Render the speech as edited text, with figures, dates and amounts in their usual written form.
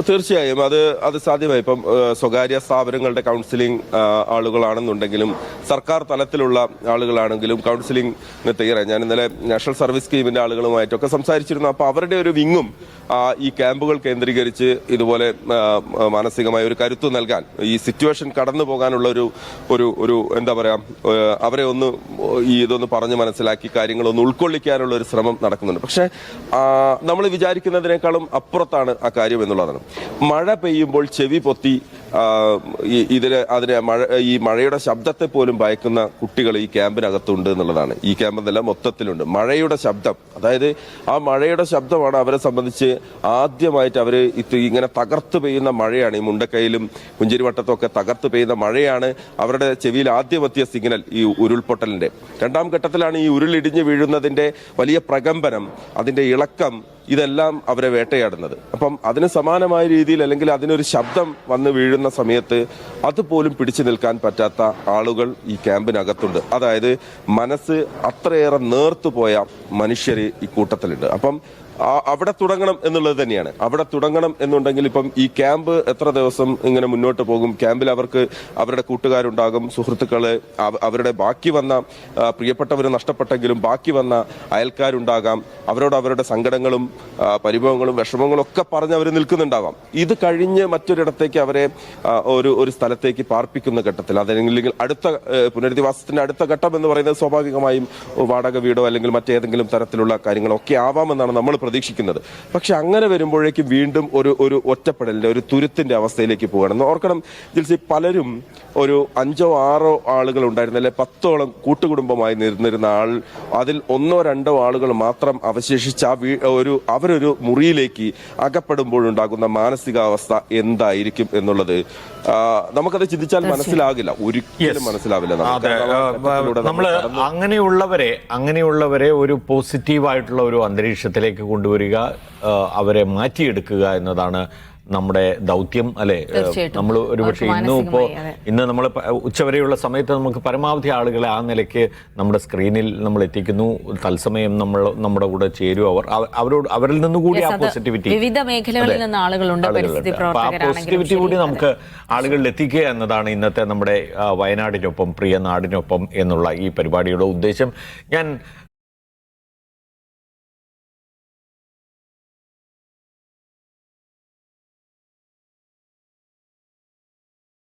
തീർച്ചയായും അത് സാധ്യമായി. ഇപ്പം സ്വകാര്യ സ്ഥാപനങ്ങളുടെ കൗൺസിലിംഗ് ആളുകളാണെന്നുണ്ടെങ്കിലും സർക്കാർ തലത്തിലുള്ള ആളുകളാണെങ്കിലും കൗൺസിലിംഗ് തയ്യാറായി. ഞാൻ ഇന്നലെ നാഷണൽ സർവീസ് സ്കീമിന്റെ ആളുകളുമായിട്ടൊക്കെ സംസാരിച്ചിരുന്നു. അപ്പോൾ അവരുടെ ഒരു വിങ്ങും ഈ ക്യാമ്പുകൾ കേന്ദ്രീകരിച്ച് ഇതുപോലെ മാനസികമായ ഒരു കരുത്ത് നൽകാൻ, ഈ സിറ്റുവേഷൻ കടന്നു പോകാനുള്ള ഒരു എന്താ പറയാ, അവരെ ഇതൊന്ന് പറഞ്ഞ് മനസ്സിലാക്കി കാര്യങ്ങളൊന്ന് ഉൾക്കൊള്ളിക്കാനുള്ള ഒരു ശ്രമം നടക്കുന്നുണ്ട്. പക്ഷെ നമ്മൾ വിചാരിക്കുന്നതിനേക്കാളും അപ്പുറത്താണ് ആ കാര്യം എന്നുള്ളതാണ്. മഴ പെയ്യുമ്പോൾ ചെവി പൊത്തി ഈ മഴയുടെ ശബ്ദത്തെ പോലും ഭയക്കുന്ന കുട്ടികൾ ഈ ക്യാമ്പിനകത്തുണ്ട് എന്നുള്ളതാണ്. ഈ ക്യാമ്പെന്നല്ല, മൊത്തത്തിലുണ്ട്. മഴയുടെ ശബ്ദം, അതായത് ആ മഴയുടെ ശബ്ദമാണ് അവരെ സംബന്ധിച്ച് ആദ്യമായിട്ട് അവർ ഇങ്ങനെ തകർത്ത് പെയ്യുന്ന മഴയാണ്. ഈ മുണ്ടക്കയിലും പുഞ്ചിരിവട്ടത്തും ഒക്കെ തകർത്ത് പെയ്യുന്ന മഴയാണ് അവരുടെ ചെവിയിൽ ആദ്യം എത്തിയ സിഗ്നൽ ഈ ഉരുൾപൊട്ടലിന്റെ. രണ്ടാം ഘട്ടത്തിലാണ് ഈ ഉരുളിടിഞ്ഞ് വീഴുന്നതിന്റെ വലിയ പ്രകമ്പനം, അതിന്റെ ഇളക്കം, ഇതെല്ലാം അവരെ വേട്ടയാടുന്നത്. അപ്പം അതിന് സമാനമായ രീതിയിൽ, അല്ലെങ്കിൽ അതിനൊരു ശബ്ദം വന്ന് വീഴുന്ന സമയത്ത് അതുപോലും പിടിച്ചു നിൽക്കാൻ പറ്റാത്ത ആളുകൾ ഈ ക്യാമ്പിനകത്തുണ്ട്. അതായത് മനസ്സ് അത്രയേറെ നേർത്തുപോയ മനുഷ്യർ ഈ കൂട്ടത്തിലുണ്ട്. അപ്പം അവിടെ തുടങ്ങണം എന്നുള്ളത് തന്നെയാണ്. അവിടെ തുടങ്ങണം എന്നുണ്ടെങ്കിൽ ഇപ്പം ഈ ക്യാമ്പ് എത്ര ദിവസം ഇങ്ങനെ മുന്നോട്ട് പോകും? ക്യാമ്പിൽ അവർക്ക് അവരുടെ കൂട്ടുകാരുണ്ടാകും, സുഹൃത്തുക്കള്, അവരുടെ ബാക്കി വന്ന പ്രിയപ്പെട്ടവർ നഷ്ടപ്പെട്ടെങ്കിലും ബാക്കി വന്ന അയൽക്കാരുണ്ടാകാം. അവരോട് അവരുടെ സങ്കടങ്ങളും പരിഭവങ്ങളും വിഷമങ്ങളും ഒക്കെ പറഞ്ഞ് അവർ നിൽക്കുന്നുണ്ടാവാം. ഇത് കഴിഞ്ഞ് മറ്റൊരിടത്തേക്ക് അവരെ ഒരു സ്ഥലത്തേക്ക് പാർപ്പിക്കുന്ന ഘട്ടത്തിൽ, അതല്ലെങ്കിൽ അടുത്ത പുനരധിവാസത്തിന്റെ അടുത്ത ഘട്ടം എന്ന് പറയുന്നത് സ്വാഭാവികമായും വാടക വീടോ അല്ലെങ്കിൽ മറ്റേതെങ്കിലും തരത്തിലുള്ള കാര്യങ്ങളൊക്കെ ആവാമെന്നാണ് നമ്മൾ പ്രതീക്ഷിക്കുന്നത്. പക്ഷെ അങ്ങനെ വരുമ്പോഴേക്കും വീണ്ടും ഒരു ഒറ്റപ്പെടലിന്റെ, ഒരു തുരുത്തിന്റെ അവസ്ഥയിലേക്ക് പോകണം. ഓർക്കണം ജിൽസി, പലരും ഒരു 5 or 6 ആളുകൾ ഉണ്ടായിരുന്ന, അല്ലെ 10ഓളം കൂട്ടുകുടുംബമായി നിന്നിരുന്ന അതിൽ 1 or 2 ആളുകൾ മാത്രം അവശേഷിച്ച അവരൊരു മുറിയിലേക്ക് അകപ്പെടുമ്പോഴുണ്ടാകുന്ന മാനസികാവസ്ഥ എന്തായിരിക്കും എന്നുള്ളത് നമുക്കത് ചിന്തിച്ചാൽ മനസ്സിലാകില്ല, ഒരിക്കലും മനസ്സിലാവില്ല. നമ്മൾ അങ്ങനെയുള്ളവരെ ഒരു പോസിറ്റീവായിട്ടുള്ള ഒരു അന്തരീക്ഷത്തിലേക്ക് കൊണ്ടുവരിക, അവരെ മാറ്റിയെടുക്കുക എന്നതാണ് നമ്മുടെ ദൗത്യം, അല്ലെ? നമ്മൾ ഒരുപക്ഷെ ഇന്ന് നമ്മൾ ഉച്ചവരെയുള്ള സമയത്ത് നമുക്ക് പരമാവധി ആളുകളെ ആ നിലയ്ക്ക് നമ്മുടെ സ്ക്രീനിൽ നമ്മൾ എത്തിക്കുന്നു. തത്സമയം നമ്മുടെ കൂടെ ചേരും. അവരിൽ നിന്നുകൂടി ആ പോസിറ്റിവിറ്റി, വിവിധ മേഖലകളിൽ നിന്ന് ആളുകളുണ്ട്. ആ പോസിറ്റിവിറ്റി കൂടി നമുക്ക് ആളുകളിൽ എത്തിക്കുക എന്നതാണ് ഇന്നത്തെ നമ്മുടെ വയനാടിനൊപ്പം പ്രിയ നാടിനൊപ്പം എന്നുള്ള ഈ പരിപാടിയുടെ ഉദ്ദേശം. ഞാൻ